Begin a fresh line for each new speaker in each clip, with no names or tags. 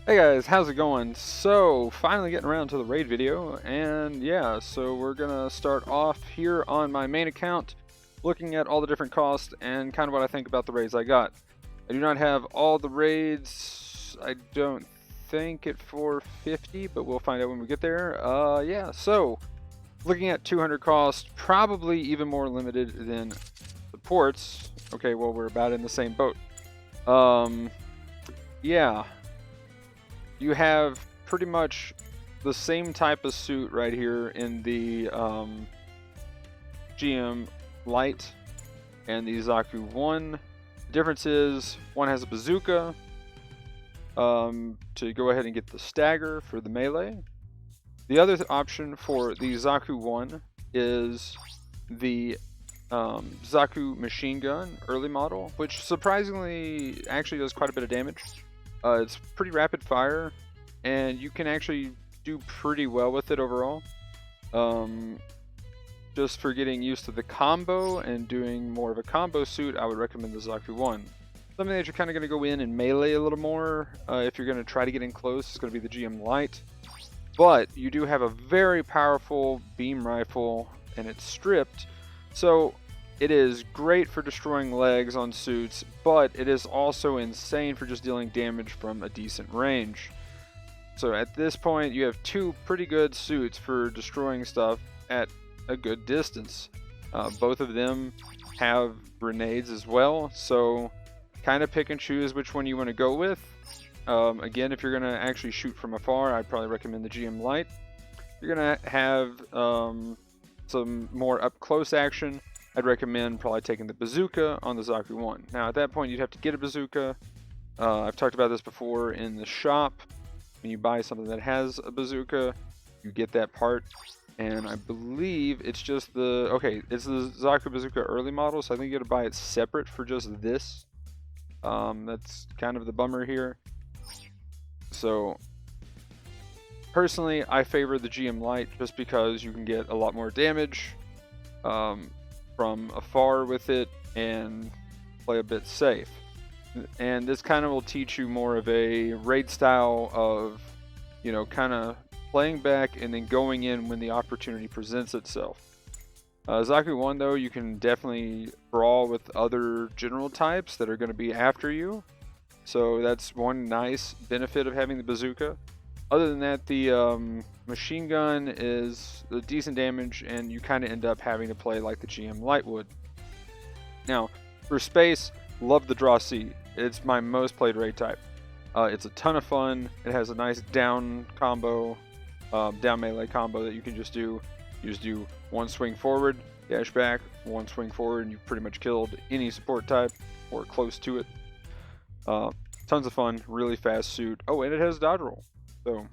Hey guys, how's it going? So, finally getting around to the raid video, and yeah, so we're gonna start off here on my main account, looking at all the different costs and kind of what I think about the raids I got. I do not have all the raids, I don't think at 450, but we'll find out when we get there. Yeah, so, looking at 200 cost, probably even more limited than supports. Okay, well we're about in the same boat. Yeah. You have pretty much the same type of suit right here in the GM Light and the Zaku 1. The difference is one has a bazooka to go ahead and get the stagger for the melee. The other option for the Zaku 1 is the Zaku Machine Gun early model, which surprisingly actually does quite a bit of damage. It's pretty rapid fire, and you can actually do pretty well with it overall. Just for getting used to the combo and doing more of a combo suit, I would recommend the Zaku 1. Something that you're kind of going to go in and melee a little more, if you're going to try to get in close, is going to be the GM Light. But you do have a very powerful beam rifle, and it's stripped, so it is great for destroying legs on suits, but it is also insane for just dealing damage from a decent range. So at this point, you have two pretty good suits for destroying stuff at a good distance. Both of them have grenades as well, so kind of pick and choose which one you want to go with. Again, if you're going to actually shoot from afar, I'd probably recommend the GM Light. You're going to have some more up-close action. I'd recommend probably taking the bazooka on the Zaku 1. Now at that point you'd have to get a bazooka. I've talked about this before in the shop. When you buy something that has a bazooka, you get that part. And I believe it's just the, it's the Zaku bazooka early model, so I think you gotta buy it separate for just this. That's kind of the bummer here. So personally, I favor the GM Light just because you can get a lot more damage from afar with it and play a bit safe. And this kind of will teach you more of a raid style of, you know, kind of playing back and then going in when the opportunity presents itself. Zaku 1 though, you can definitely brawl with other general types that are going to be after you. So that's one nice benefit of having the bazooka. Other than that, the machine gun is a decent damage, and you kind of end up having to play like the GM Light would. Now, for space, love the Draw C. It's my most played raid type. It's a ton of fun. It has a nice down combo, down melee combo that you can just do. You just do one swing forward, dash back, one swing forward, and you've pretty much killed any support type or close to it. Tons of fun, really fast suit. Oh, and it has dodge roll. So,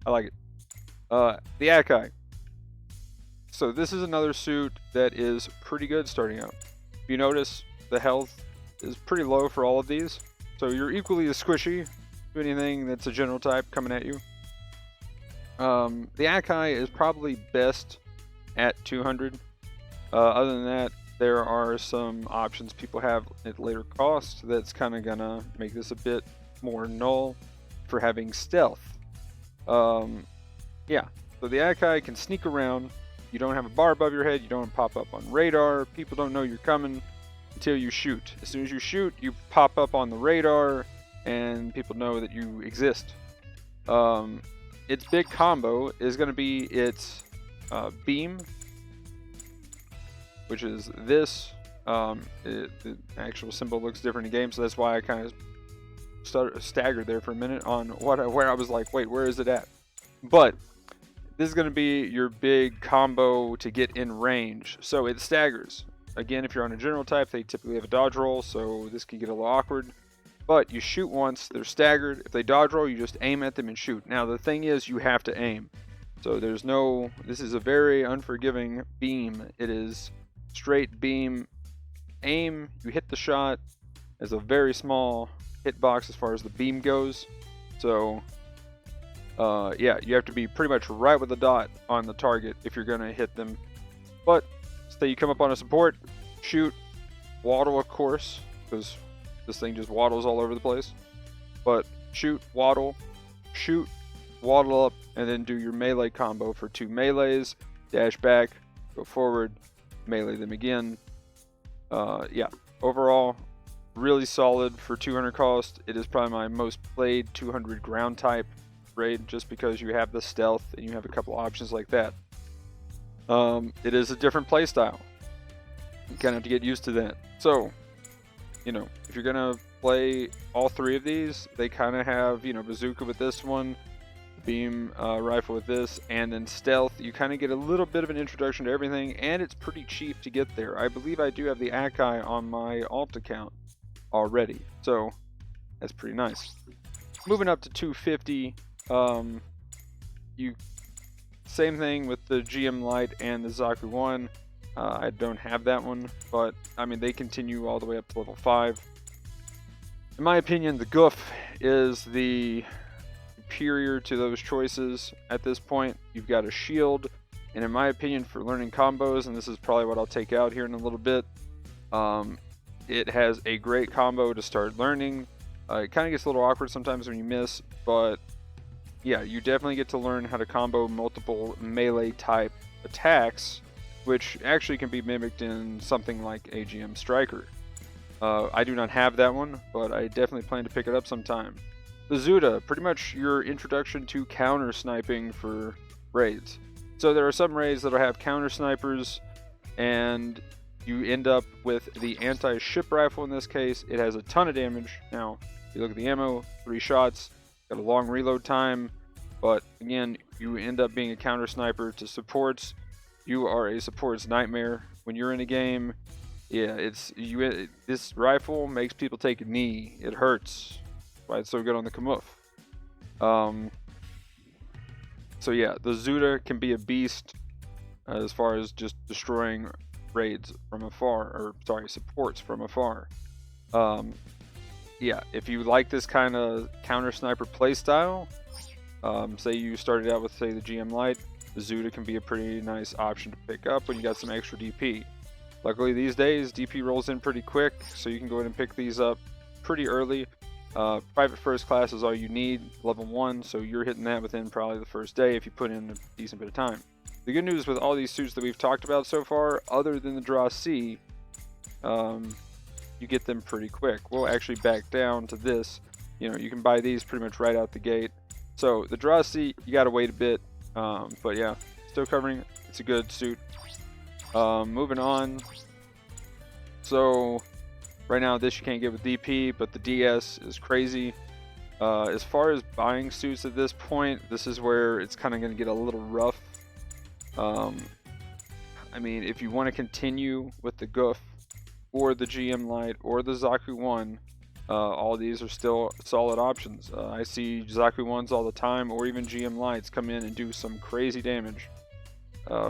I like it. The Akai. So this is another suit that is pretty good starting out. If you notice, the health is pretty low for all of these. So you're equally as squishy to anything that's a general type coming at you. The Akai is probably best at 200. Other than that, there are some options people have at later cost that's kind of gonna make this a bit more null for having stealth. Yeah, so the Akai can sneak around. You don't have a bar above your head, you don't pop up on radar, people don't know you're coming until you shoot. As soon as you shoot, you pop up on the radar and people know that you exist. Its big combo is going to be its beam, which is this. The actual symbol looks different in game, so that's why I kind of staggered there for a minute on where I was like, wait, where is it at? But this is going to be your big combo to get in range. So it staggers. Again, if you're on a general type, they typically have a dodge roll, so this can get a little awkward. But you shoot once, they're staggered. If they dodge roll, you just aim at them and shoot. Now the thing is, you have to aim. So there's no, this is a very unforgiving beam. It is straight beam, aim, you hit the shot. There's a very small hitbox as far as the beam goes. So yeah, you have to be pretty much right with the dot on the target if you're going to hit them. But say you come up on a support, shoot, waddle of course, because this thing just waddles all over the place. But shoot, waddle, shoot, waddle up, and then do your melee combo for 2 melees, dash back, go forward, melee them again. Yeah, overall, really solid for 200 cost. It is probably my most played 200 ground type raid, just because you have the stealth and you have a couple options like that. It is a different playstyle. You kind of have to get used to that. So, you know, if you're gonna play all 3 of these, they kind of have, you know, bazooka with this one, beam rifle with this, and then stealth. You kind of get a little bit of an introduction to everything, and it's pretty cheap to get there. I believe I do have the Akai on my alt account already, so that's pretty nice. Moving up to 250, you same thing with the GM Lite and the Zaku one. I don't have that one, but I mean, they continue all the way up to level 5. In my opinion, the Goof is the superior to those choices at this point. You've got a shield, and in my opinion, for learning combos, and this is probably what I'll take out here in a little bit, it has a great combo to start learning. It kind of gets a little awkward sometimes when you miss, but yeah, you definitely get to learn how to combo multiple melee type attacks, which actually can be mimicked in something like AGM Striker. I do not have that one, but I definitely plan to pick it up sometime. The Zuda, pretty much your introduction to counter sniping for raids. So there are some raids that'll have counter snipers, and you end up with the anti-ship rifle in this case. It has a ton of damage. Now, if you look at the ammo, 3 shots, got a long reload time, but again, you end up being a counter sniper to supports. You are a support's nightmare when you're in a game. Yeah, this rifle makes people take a knee. It hurts. That's why it's so good on the Kamuf. So yeah, the Zuda can be a beast as far as just destroying raids from afar, or sorry, supports from afar. Yeah, if you like this kind of counter sniper playstyle, say you started out with, say, the GM Lite, the Zuda can be a pretty nice option to pick up when you got some extra DP. Luckily these days, DP rolls in pretty quick, so you can go ahead and pick these up pretty early. Private first class is all you need, level 1, so you're hitting that within probably the first day if you put in a decent bit of time. The good news with all these suits that we've talked about so far, other than the Draw C, you get them pretty quick. We'll actually back down to this. You know, you can buy these pretty much right out the gate. So the Draw C, you gotta wait a bit, but yeah, still covering. It's a good suit. Moving on. So right now this you can't get with DP, but the DS is crazy. As far as buying suits at this point, this is where it's kind of going to get a little rough. I mean, if you want to continue with the Goof or the GM Lite or the Zaku 1, all these are still solid options. I see Zaku 1s all the time, or even GM Lites come in and do some crazy damage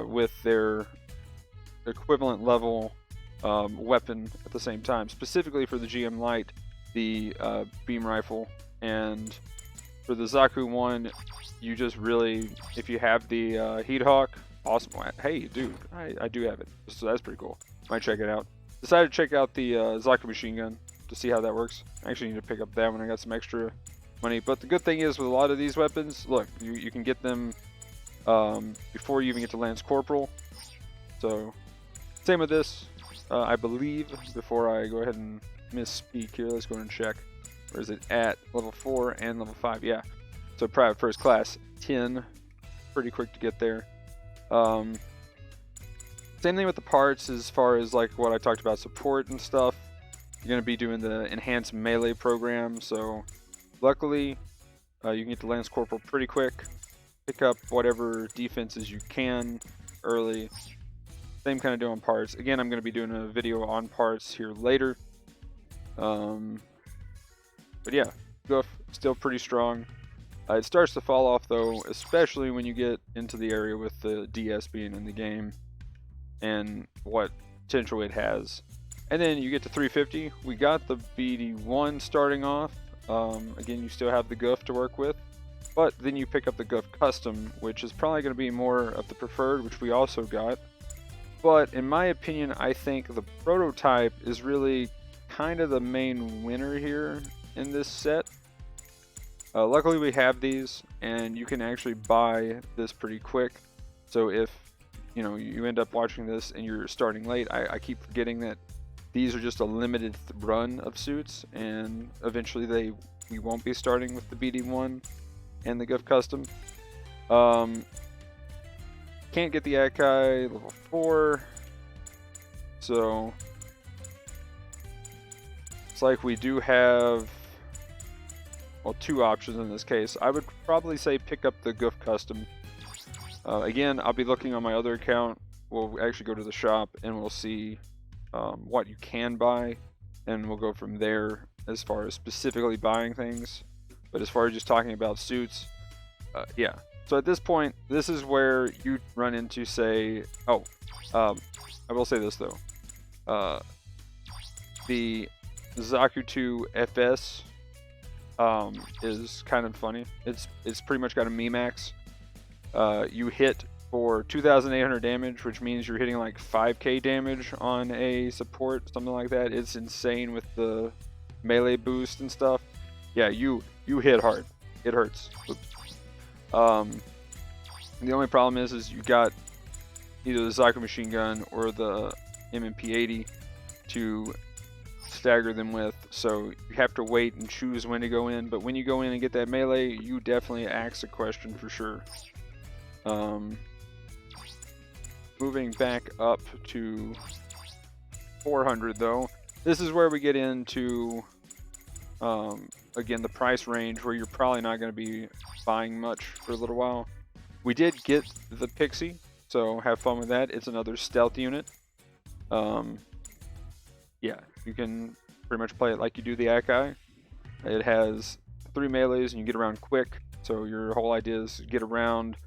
with their equivalent level weapon at the same time. Specifically for the GM Lite, the beam rifle, and for the Zaku 1, you just really, if you have the Heat Hawk, awesome. Hey, dude, I do have it, so that's pretty cool. Might check it out. Decided to check out the Zaku Machine Gun to see how that works. I actually need to pick up that when I got some extra money. But the good thing is with a lot of these weapons, look, you can get them before you even get to Lance Corporal. So same with this, I believe. Before I go ahead and misspeak here, let's go ahead and check. Where is it at? Level 4 and level 5, yeah. So private first class 10, pretty quick to get there. Same thing with the parts as far as like what I talked about, support and stuff. You're going to be doing the enhanced melee program, so luckily you can get to Lance Corporal pretty quick. Pick up whatever defenses you can early. Same kind of deal on parts. Again, I'm going to be doing a video on parts here later. But yeah, Goof still pretty strong. It starts to fall off though, especially when you get into the area with the DS being in the game and what potential it has. And then you get to 350. We got the BD1 starting off. Again, you still have the Goof to work with, but then you pick up the Goof Custom, which is probably going to be more of the preferred, which we also got. But in my opinion, I think the prototype is really kind of the main winner here in this set. Luckily we have these, and you can actually buy this pretty quick. So if you end up watching this and you're starting late, I keep forgetting that these are just a limited run of suits, and eventually we won't be starting with the BD1 and the GUF Custom. Can't get the Akai level 4, so it's like we do have, well, 2 options in this case. I would probably say pick up the GUF Custom. Again, I'll be looking on my other account. We'll actually go to the shop and we'll see what you can buy, and we'll go from there as far as specifically buying things. But as far as just talking about suits, yeah. So at this point, this is where you run into, say, I will say this though. The Zaku 2 FS is kind of funny. It's pretty much got a Memax. You hit for 2,800 damage, which means you're hitting like 5k damage on a support, something like that. It's insane with the melee boost and stuff. Yeah, you hit hard. It hurts. The only problem is you got either the Zaku Machine Gun or the MMP80 to stagger them with, so you have to wait and choose when to go in. But when you go in and get that melee, you definitely ask a question for sure. Moving back up to 400 though, this is where we get into again the price range where you're probably not going to be buying much for a little while. We did get the Pixie, so have fun with that. It's another stealth unit. Yeah, you can pretty much play it like you do the Akai. It has 3 melees and you get around quick, so your whole idea is get around,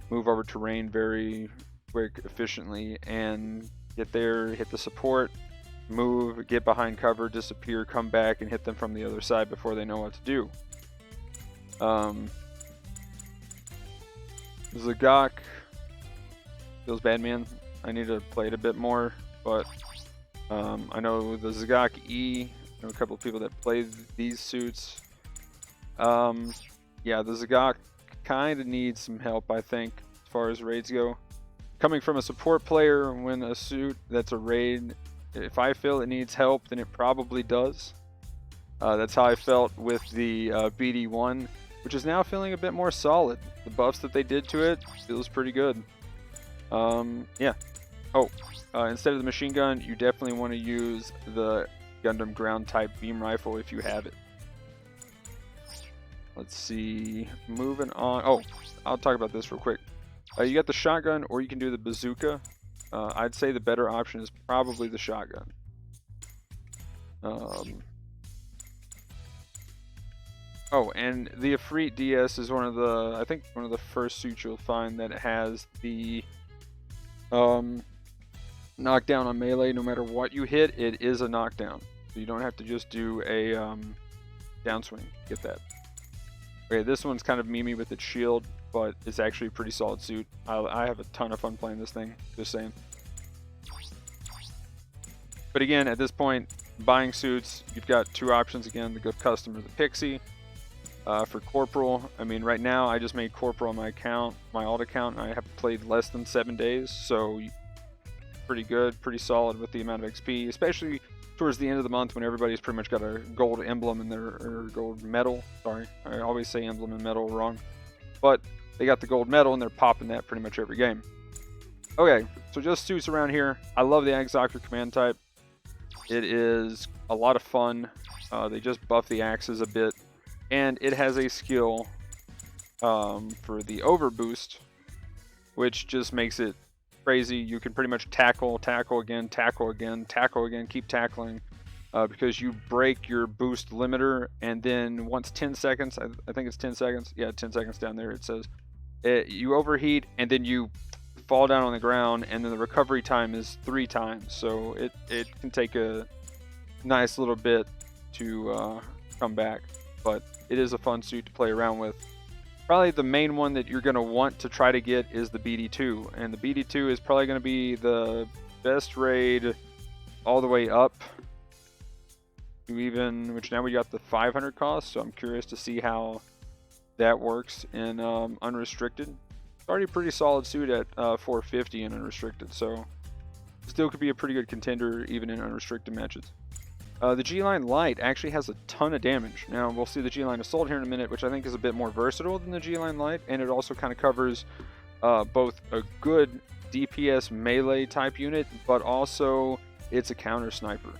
move over terrain very quick, efficiently, and get there, hit the support, move, get behind cover, disappear, come back, and hit them from the other side before they know what to do. Zagok feels bad, man. I need to play it a bit more, but I know the Zagok E, I know a couple of people that play these suits. Yeah, the Zagok kind of needs some help, I think, as far as raids go. Coming from a support player, when a suit that's a raid, if I feel it needs help, then it probably does. That's how I felt with the BD1, which is now feeling a bit more solid. The buffs that they did to it feels pretty good. Yeah. Instead of the machine gun, you definitely want to use the Gundam ground type beam rifle if you have it. Let's see. Moving on. I'll talk about this real quick. You got the shotgun, or you can do the bazooka. I'd say the better option is probably the shotgun. And the Ifrit DS is one of the first suits you'll find that has the knockdown on melee. No matter what you hit, it is a knockdown. So you don't have to just do a downswing. Get that. Okay, this one's kind of memey with its shield, but it's actually a pretty solid suit. I have a ton of fun playing this thing, just saying. But again, at this point, buying suits, you've got 2 options again, the GUF Custom or the Pixie. For Corporal, I mean, right now I just made Corporal on my account, my alt account, and I have played less than 7 days, so pretty good, pretty solid with the amount of XP, especially towards the end of the month when everybody's pretty much got a gold emblem in their, or gold medal, sorry, I always say emblem and medal wrong, but they got the gold medal and they're popping that pretty much every game. Okay, so just suits around here. I love the Zaku command type. It is a lot of fun. They just buff the axes a bit, and it has a skill for the overboost, which just makes it crazy. You can pretty much tackle again, keep tackling, because you break your boost limiter, and then once 10 seconds, I think it's 10 seconds, yeah, 10 seconds down there it says, you overheat, and then you fall down on the ground, and then the recovery time is 3 times, so it can take a nice little bit to come back, but it is a fun suit to play around with. Probably the main one that you're going to want to try to get is the BD2, and the BD2 is probably going to be the best raid all the way up to even, which now we got the 500 cost, so I'm curious to see how that works in unrestricted. It's already a pretty solid suit at 450 in unrestricted, so still could be a pretty good contender even in unrestricted matches. The G-Line Light actually has a ton of damage. Now, we'll see the G-Line Assault here in a minute, which I think is a bit more versatile than the G-Line Light, and it also kind of covers both a good DPS melee type unit, but also it's a counter sniper.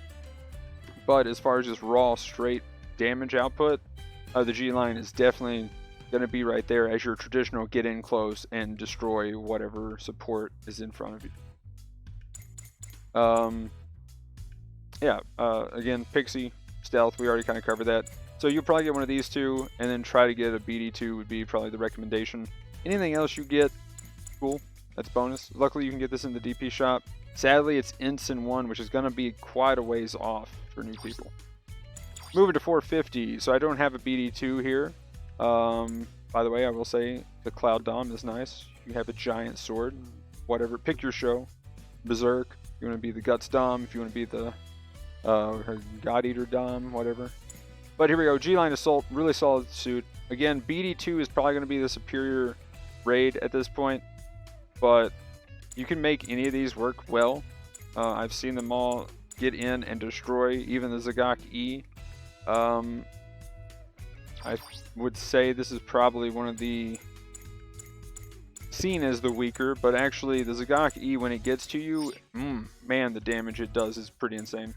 But as far as just raw, straight damage output, the G-Line is definitely going to be right there as your traditional get in close and destroy whatever support is in front of you. Again, Pixie, Stealth, we already kind of covered that. So you'll probably get one of these two, and then try to get a BD2 would be probably the recommendation. Anything else you get, cool, that's bonus. Luckily, you can get this in the DP shop. Sadly, it's Ensign 1, which is going to be quite a ways off for new people. Moving to 450, so I don't have a BD2 here. By the way, I will say the Cloud Dom is nice. You have a giant sword, whatever, pick your show. Berserk, you want to be the Guts Dom, if you want to be the God Eater Dom, whatever. But here we go, G-Line Assault, really solid suit. Again, BD2 is probably going to be the superior raid at this point, but you can make any of these work well. I've seen them all get in and destroy, even the Zagak E. I would say this is probably one of the seen as the weaker, but actually the Zagak E, when it gets to you, man, the damage it does is pretty insane.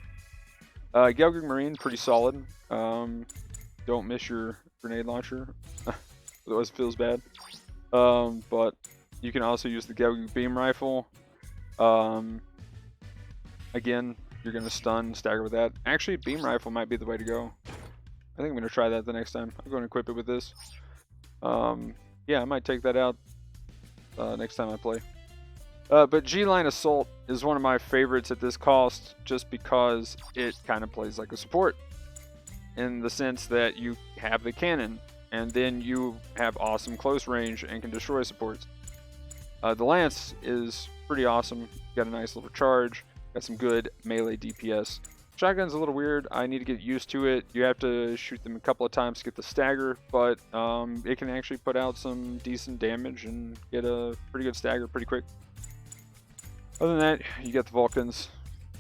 Zaku Marine, pretty solid. Don't miss your grenade launcher, otherwise it feels bad. But you can also use the Zaku Beam Rifle. Again, you're going to stun, stagger with that. Actually, Beam Rifle might be the way to go. I think I'm going to try that the next time. I'm going to equip it with this. Yeah, I might take that out next time I play. But G-Line Assault is one of my favorites at this cost, just because it kind of plays like a support, in the sense that you have the cannon, and then you have awesome close range and can destroy supports. The Lance is pretty awesome. Got a nice little charge, got some good melee DPS. Shotgun's a little weird. I need to get used to it. You have to shoot them a couple of times to get the stagger, but it can actually put out some decent damage and get a pretty good stagger pretty quick. Other than that, you get the Vulcans.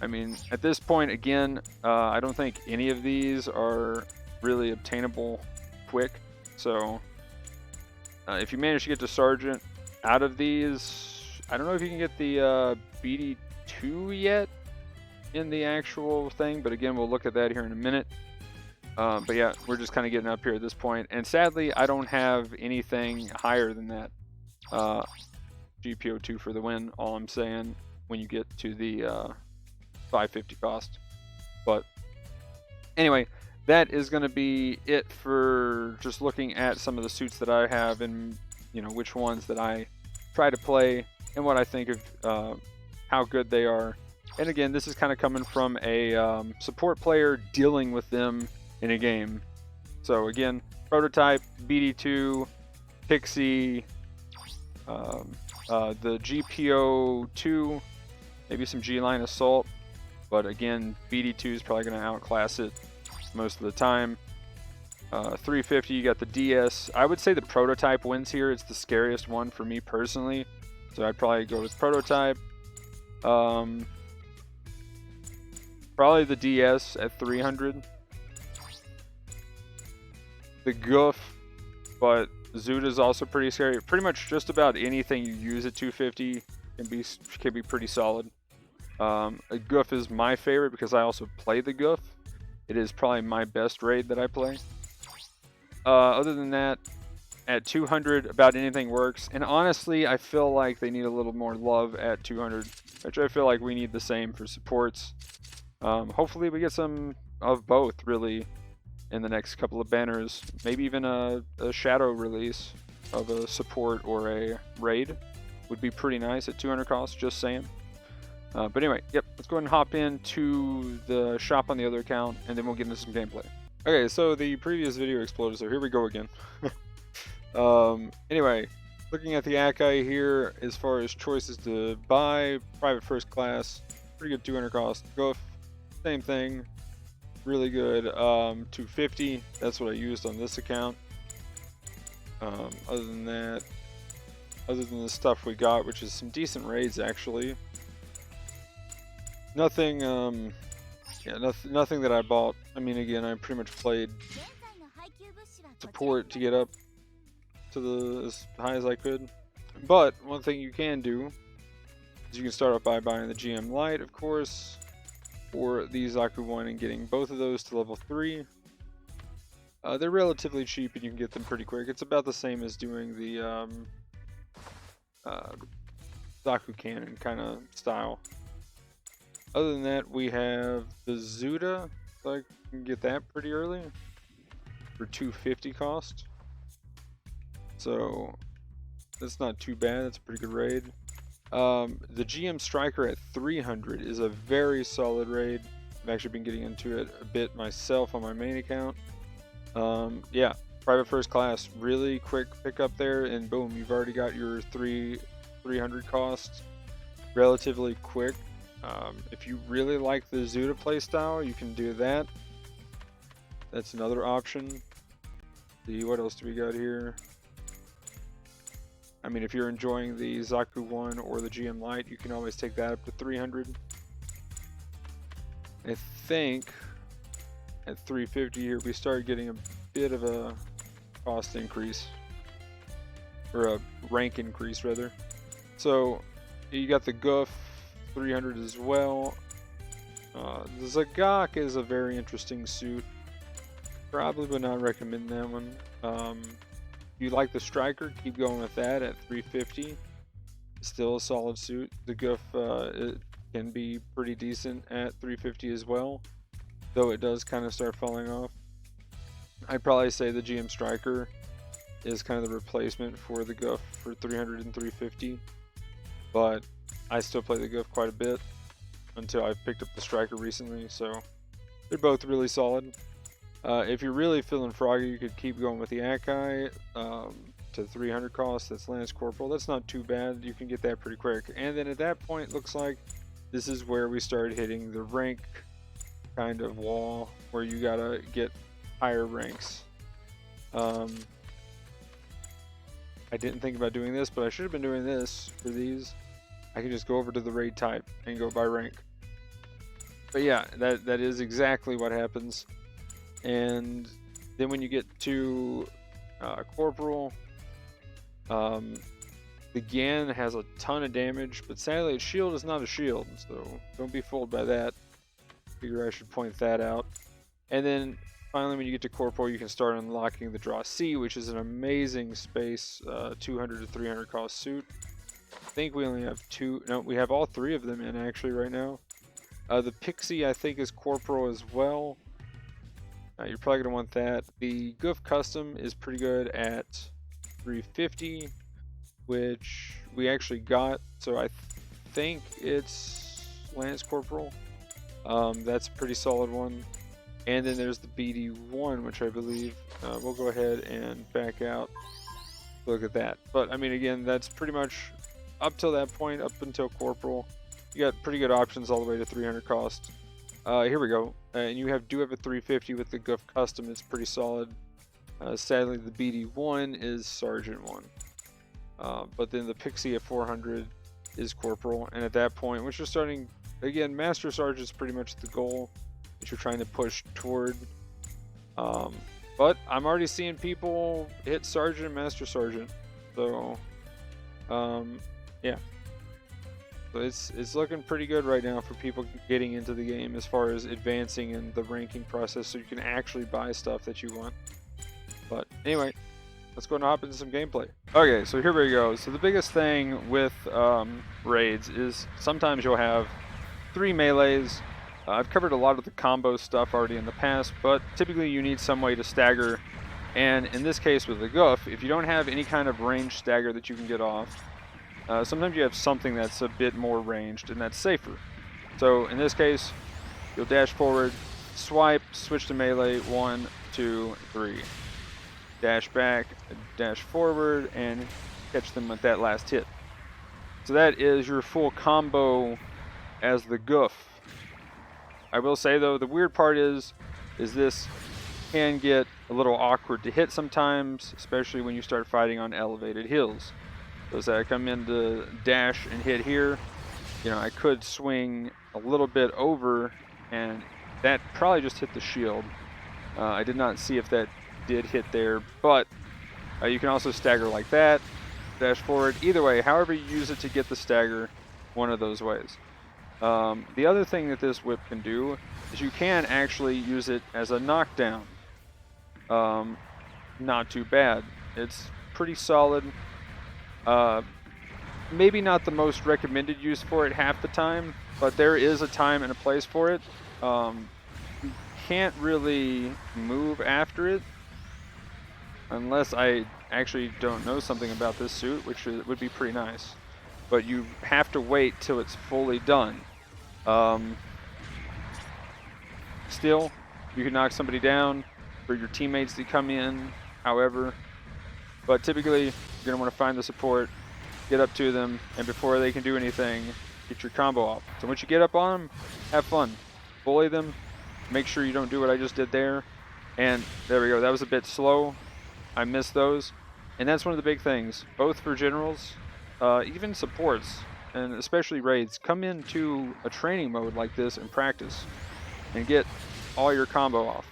I mean, at this point, again, I don't think any of these are really obtainable quick. So if you manage to get to Sergeant out of these, I don't know if you can get the BD2 yet in the actual thing, but again, we'll look at that here in a minute. But yeah, we're just kind of getting up here at this point, and sadly I don't have anything higher than that. GPO2 for the win, all I'm saying, when you get to the 550 cost. But anyway, that is going to be it for just looking at some of the suits that I have, and which ones that I try to play and what I think of how good they are. And again, this is kind of coming from a support player dealing with them in a game. So again, Prototype, BD2, Pixie, the GPO2, maybe some G-Line Assault. But again, BD2 is probably going to outclass it most of the time. 350, you got the DS. I would say the Prototype wins here. It's the scariest one for me personally. So I'd probably go with Prototype. Probably the DS at 300. The Goof, but Zoot is also pretty scary. Pretty much just about anything you use at 250 can be pretty solid. A Goof is my favorite because I also play the Goof. It is probably my best raid that I play. Other than that, at 200, about anything works. And honestly, I feel like they need a little more love at 200, which I feel like we need the same for supports. Hopefully we get some of both, really, in the next couple of banners. Maybe even a shadow release of a support or a raid would be pretty nice at 200 cost, just saying. But anyway, yep, let's go ahead and hop into the shop on the other account, and then we'll get into some gameplay. Okay, so the previous video exploded, so here we go again. Anyway, looking at the Akai here, as far as choices to buy, private first class, pretty good 200 cost. Goof, same thing, really good. 250, that's what I used on this account. Other than that, other than the stuff we got, which is some decent raids actually. Nothing, yeah, nothing that I bought. I mean, again, I pretty much played support to get up to as high as I could. But one thing you can do is you can start off by buying the GM Lite, of course, or the Zaku one, and getting both of those to level 3. They're relatively cheap and you can get them pretty quick. It's about the same as doing the Zaku Cannon kind of style. Other than that, we have the Zuda, so I can get that pretty early for 250 cost. So that's not too bad. That's a pretty good raid. The GM Striker at 300 is a very solid raid. I've actually been getting into it a bit myself on my main account. Yeah, private first class, really quick pick up there, and boom, you've already got your 300 cost relatively quick. If you really like the Zuda playstyle, you can do that. That's another option. See, what else do we got here? I mean, if you're enjoying the Zaku 1 or the GM Lite, you can always take that up to 300. I think at 350 here, we start getting a bit of a cost increase, or a rank increase rather. So you got the Goof 300 as well. The Zagak is a very interesting suit. Probably would not recommend that one. If you like the Striker, keep going with that at 350. Still a solid suit. The Goof it can be pretty decent at 350 as well, though it does kind of start falling off. I'd probably say the GM Striker is kind of the replacement for the Goof for 300 and 350, but I still play the Goof quite a bit until I've picked up the Striker recently, so they're both really solid. If you're really feeling froggy, you could keep going with the Akai to 300 cost. That's Lance Corporal. That's not too bad. You can get that pretty quick. And then at that point, it looks like this is where we start hitting the rank kind of wall, where you gotta get higher ranks. I didn't think about doing this, but I should have been doing this for these. I can just go over to the raid type and go by rank. But yeah, that is exactly what happens. And then when you get to Corporal, the Gan has a ton of damage, but sadly its shield is not a shield, so don't be fooled by that. Figure I should point that out. And then finally, when you get to Corporal, you can start unlocking the Draw C, which is an amazing space 200 to 300 cost suit. I think we only have two. No, we have all three of them in actually right now. The Pixie, I think, is Corporal as well. You're probably going to want that. The Goof Custom is pretty good at 350, which we actually got, so I think it's Lance Corporal. That's a pretty solid one. And then there's the BD1, which I believe we'll go ahead and back out. Look at that. But I mean, again, that's pretty much up till that point, up until Corporal. You got pretty good options all the way to 300 cost. Here we go. And you do have a 350 with the Goof Custom. It's pretty solid. Sadly, the BD1 is Sergeant 1. But then the Pixie at 400 is Corporal. And at that point, once you're starting, again, Master Sergeant is pretty much the goal that you're trying to push toward. But I'm already seeing people hit Sergeant and Master Sergeant. So, yeah. So it's looking pretty good right now for people getting into the game as far as advancing in the ranking process, so you can actually buy stuff that you want. But anyway, let's go and hop into some gameplay. Okay, so here we go. So the biggest thing with raids is sometimes you'll have 3 melees. I've covered a lot of the combo stuff already in the past, but typically you need some way to stagger. And in this case with the Goof, if you don't have any kind of range stagger that you can get off, sometimes you have something that's a bit more ranged, and that's safer. So in this case, you'll dash forward, swipe, switch to melee, 1, 2, 3. Dash back, dash forward, and catch them with that last hit. So that is your full combo as the Goof. I will say though, the weird part is this can get a little awkward to hit sometimes, especially when you start fighting on elevated hills. So as I come in to dash and hit here, I could swing a little bit over, and that probably just hit the shield. I did not see if that did hit there, but you can also stagger like that, dash forward. Either way, however you use it to get the stagger, one of those ways. The other thing that this whip can do is you can actually use it as a knockdown. Not too bad. It's pretty solid. Maybe not the most recommended use for it half the time, but there is a time and a place for it. You can't really move after it unless I actually don't know something about this suit, which would be pretty nice. But you have to wait till it's fully done. Still, you can knock somebody down for your teammates to come in, however. But typically, you're going to want to find the support, get up to them, and before they can do anything, get your combo off. So once you get up on them, have fun. Bully them. Make sure you don't do what I just did there. And there we go. That was a bit slow. I missed those. And that's one of the big things, both for generals, even supports, and especially raids. Come into a training mode like this and practice and get all your combo off.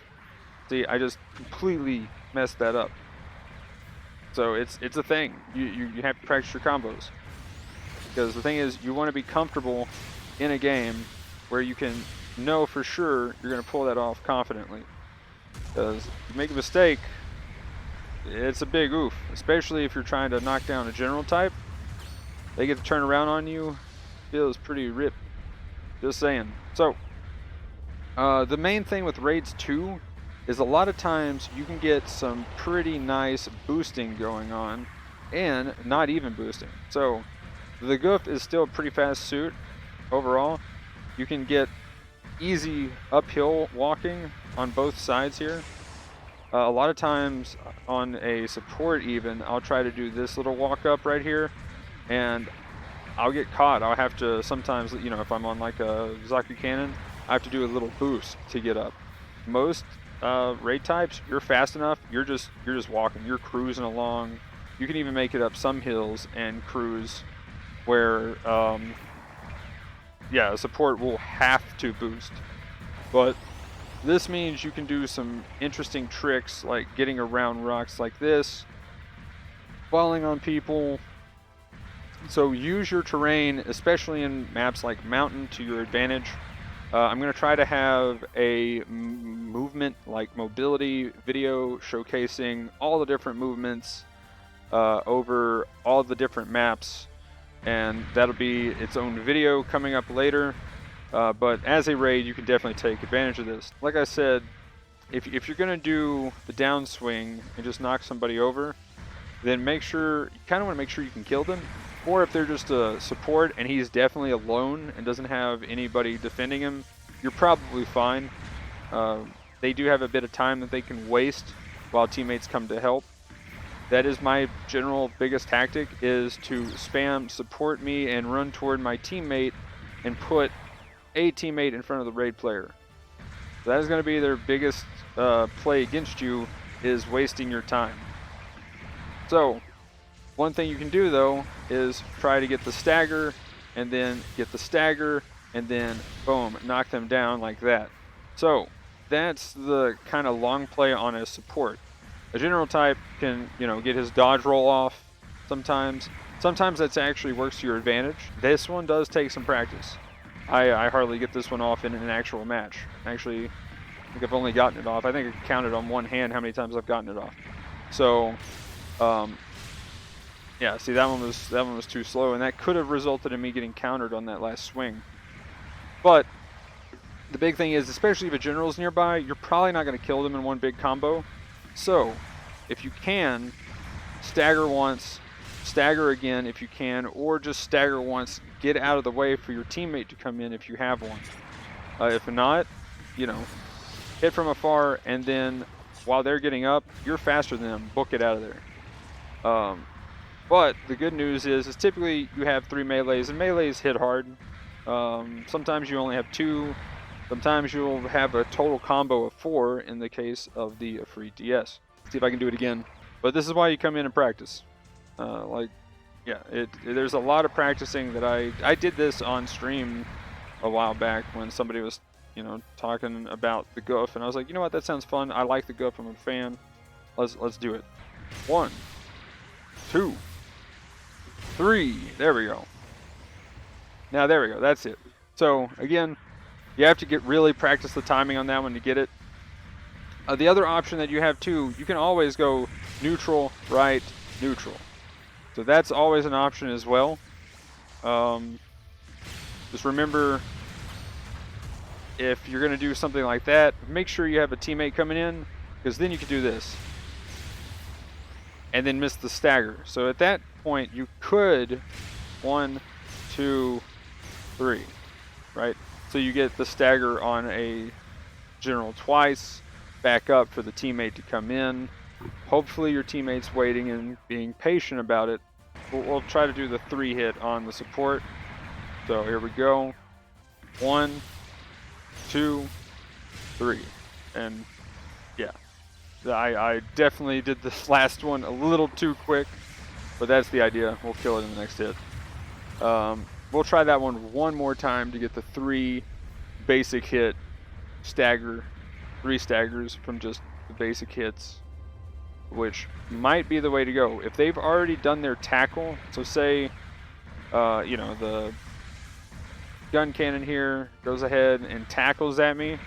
See, I just completely messed that up. So it's a thing. You have to practice your combos. Because the thing is, you want to be comfortable in a game where you can know for sure you're going to pull that off confidently. Because if you make a mistake, it's a big oof. Especially if you're trying to knock down a general type. They get to turn around on you. Feels pretty ripped. Just saying. So, the main thing with raids 2 is a lot of times you can get some pretty nice boosting going on, and not even boosting. So the Goof is still a pretty fast suit overall. You can get easy uphill walking on both sides here. A lot of times on a support even, I'll try to do this little walk up right here, and I'll get caught. I'll have to sometimes, if I'm on like a Zaku cannon, I have to do a little boost to get up. Most raid types, you're fast enough, you're just walking, you're cruising along. You can even make it up some hills and cruise where a support will have to boost. But this means you can do some interesting tricks like getting around rocks like this, falling on people. So use your terrain, especially in maps like Mountain, to your advantage. I'm going to try to have a movement, like mobility video showcasing all the different movements over all the different maps, and that'll be its own video coming up later. But as a raid, you can definitely take advantage of this. Like I said, if you're going to do the downswing and just knock somebody over, then you kind of want to make sure you can kill them. Or if they're just a support and he's definitely alone and doesn't have anybody defending him, you're probably fine. They do have a bit of time that they can waste while teammates come to help. That is my general biggest tactic, is to spam support me and run toward my teammate and put a teammate in front of the raid player. So that is going to be their biggest play against you, is wasting your time. So one thing you can do though is try to get the stagger, and then get the stagger, and then boom, knock them down like that. So that's the kind of long play on a support. A general type can, get his dodge roll off sometimes. Sometimes that actually works to your advantage. This one does take some practice. I hardly get this one off in an actual match. Actually, I think I've only gotten it off. I think I counted on one hand how many times I've gotten it off. So, yeah, see, that one was too slow, and that could have resulted in me getting countered on that last swing. But the big thing is, especially if a general's nearby, you're probably not going to kill them in one big combo. So, if you can, stagger once, stagger again if you can, or just stagger once, get out of the way for your teammate to come in if you have one. If not, hit from afar, and then while they're getting up, you're faster than them, book it out of there. But the good news is typically you have 3 melees, and melees hit hard. Sometimes you only have 2. Sometimes you'll have a total combo of 4 in the case of the free DS. See if I can do it again. But this is why you come in and practice. Yeah, there's a lot of practicing that I did this on stream a while back when somebody was, talking about the goof, and I was like, you know what, that sounds fun. I like the goof. I'm a fan. Let's do it. 1, 2, 3. There we go. Now there we go. That's it. So again, you have to really practice the timing on that one to get it. The other option that you have too, you can always go neutral, right, neutral. So that's always an option as well. Just remember, if you're going to do something like that, make sure you have a teammate coming in, because then you can do this. And then miss the stagger. So at that point, you could 1, 2, 3, right? So you get the stagger on a general twice, back up for the teammate to come in. Hopefully your teammate's waiting and being patient about it. We'll try to do the 3 hit on the support. So here we go. 1, 2, 3. And yeah, I definitely did this last one a little too quick, but that's the idea. We'll kill it in the next hit. We'll try that one more time to get the 3 basic hit stagger, 3 staggers from just the basic hits, which might be the way to go. If they've already done their tackle, so say, the gun cannon here goes ahead and tackles at me,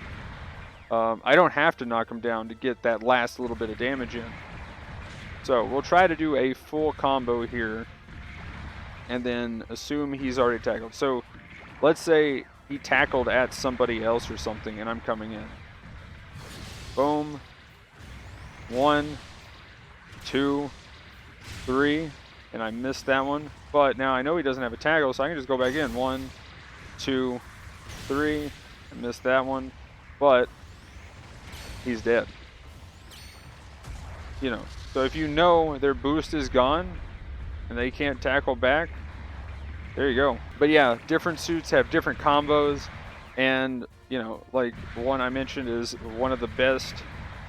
I don't have to knock him down to get that last little bit of damage in. So we'll try to do a full combo here and then assume he's already tackled. So let's say he tackled at somebody else or something and I'm coming in. Boom. 1, 2, 3, and I missed that one. But now I know he doesn't have a tackle, so I can just go back in. 1, 2, 3. I missed that one, but he's dead. So if you know their boost is gone and they can't tackle back, there you go. But yeah, different suits have different combos, and like one I mentioned is one of the best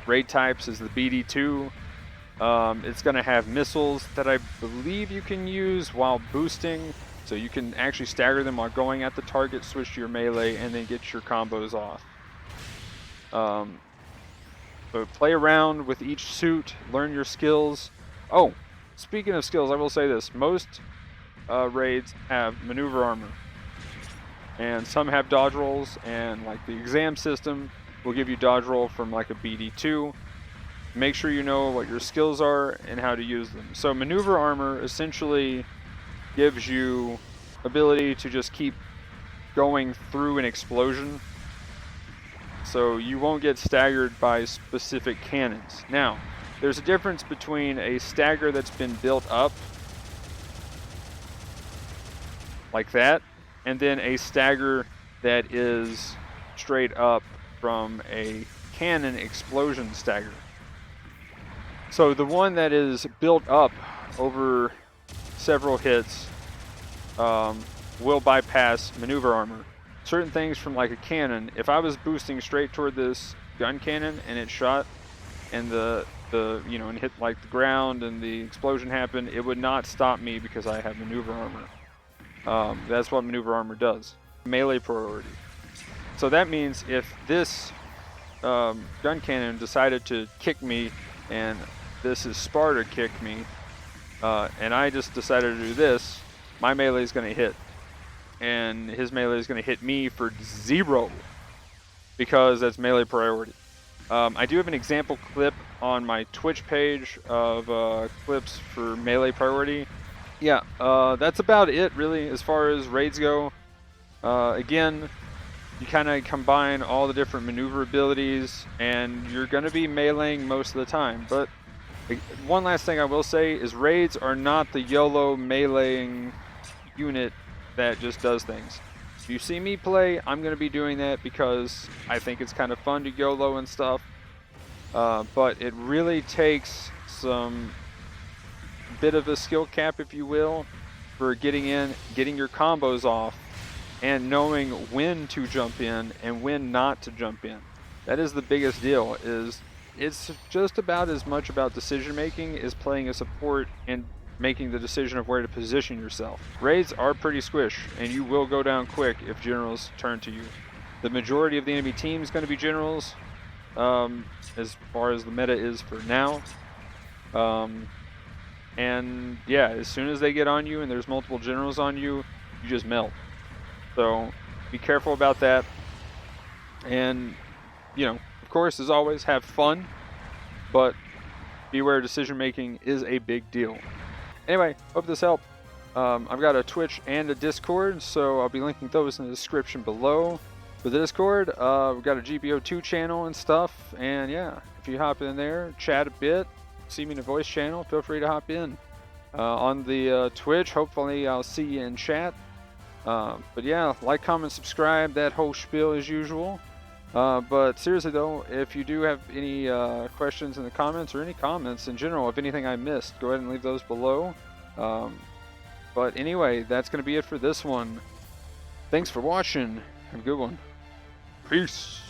raid types is the BD2. It's going to have missiles that I believe you can use while boosting, so you can actually stagger them while going at the target, switch to your melee, and then get your combos off. So play around with each suit, learn your skills. Oh, speaking of skills, I will say this. Most raids have maneuver armor, and some have dodge rolls, and like the exam system will give you dodge roll from like a BD2. Make sure you know what your skills are and how to use them. So maneuver armor essentially gives you ability to just keep going through an explosion, so you won't get staggered by specific cannons. Now, there's a difference between a stagger that's been built up like that, and then a stagger that is straight up from a cannon explosion stagger. So the one that is built up over several hits will bypass maneuver armor. Certain things from like a cannon, if I was boosting straight toward this gun cannon and it shot and and hit like the ground and the explosion happened, it would not stop me because I have maneuver armor. That's what maneuver armor does. Melee priority. So that means if this gun cannon decided to kick me, and this is Sparta kicked me, and I just decided to do this, my melee is going to hit. And his melee is going to hit me for 0 because that's melee priority. I do have an example clip on my Twitch page of clips for melee priority. Yeah, that's about it really as far as raids go. Again, you kind of combine all the different maneuver abilities and you're going to be meleeing most of the time. But one last thing I will say is raids are not the YOLO meleeing unit that just does things. If you see me play, I'm going to be doing that because I think it's kind of fun to YOLO and stuff. But it really takes some bit of a skill cap, if you will, for getting in, getting your combos off, and knowing when to jump in and when not to jump in. That is the biggest deal. It's just about as much about decision making as playing a support and making the decision of where to position yourself. Raids are pretty squish, and you will go down quick if generals turn to you. The majority of the enemy team is going to be generals, as far as the meta is for now. And yeah, as soon as they get on you and there's multiple generals on you, you just melt. So be careful about that. And, you know, of course, as always, have fun, but beware, decision making is a big deal. Anyway, hope this helped. I've got a Twitch and a Discord, so I'll be linking those in the description below. For the Discord, we've got a GBO2 channel and stuff, and yeah, if you hop in there, chat a bit, see me in a voice channel, feel free to hop in. On the Twitch, hopefully I'll see you in chat. But yeah, like, comment, subscribe, that whole spiel as usual. But seriously though, if you do have any questions in the comments, or any comments in general, if anything I missed, go ahead and leave those below. But anyway, that's going to be it for this one. Thanks for watching. Have a good one. Peace.